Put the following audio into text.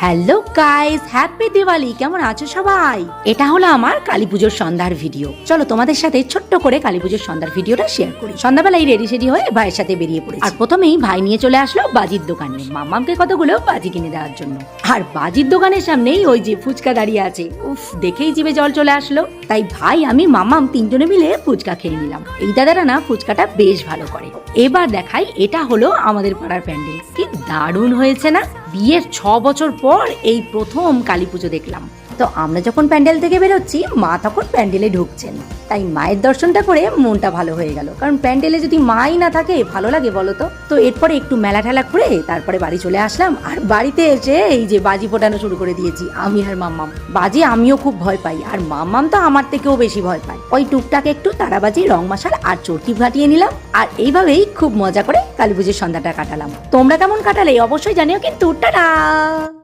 Hello guys, happy Diwali. কেমন আছো সবাই? এটা হলো আমার কালী পুজোর সন্ধ্যার ভিডিও। চলো তোমাদের সাথে ছোট্ট করে কালী পুজোর সন্ধ্যার ভিডিওটা শেয়ার করি। সন্ধ্যাবেলায় রেডি সেডি হয়ে ভাইয়ের সাথে বেরিয়ে পড়েছি। আর প্রথমেই ভাই নিয়ে চলে আসলো বাজির দোকানে মাম্মামকে কতগুলো বাজি কিনে দেওয়ার জন্য। আর বাজির দোকানের সামনেই ওই যে ফুচকা দাঁড়িয়ে আছে, উফ দেখেই জিভে জল চলে আসলো। তাই ভাই আমি মাম্মাম তিনজনে মিলে ফুচকা খেয়ে নিলাম। এই দাদারা না ফুচকাটা বেশ ভালো করে। এবার দেখাই, এটা হলো আমাদের পাড়ার প্যান্ডেল। কি দারুণ হয়েছে না? বিয়ের 6 বছর পর এই প্রথম কালী পুজো দেখলাম। তো আমরা যখন প্যান্ডেল থেকে বেরোচ্ছি, মা তখন প্যান্ডেলে ঢুকছেন। তাই মায়ের দর্শনটা করে মনটা ভালো হয়ে গেল, কারণ প্যান্ডেলে যদি মাই না থাকে ভালো লাগে বলো তো? তো এরপরে একটু মেলা ঠেলা করে তারপরে বাড়ি চলে আসলাম। আর বাড়িতে এসে এই যে বাজি ফোটানো শুরু করে দিয়েছি আমি আর মাম্মাম। বাজি আমিও খুব ভয় পাই, আর মাম্মাম তো আমার থেকেও বেশি ভয় পায়। ওই টুকটাক একটু তারাবাজি, রং মশাল আর চরকি ফাটিয়ে নিলাম। আর এইভাবেই খুব মজা করে কালী পুজোর সন্ধ্যাটা কাটালাম। তোমরা কেমন কাটালে অবশ্যই জানিও কিন্তু। টাটা।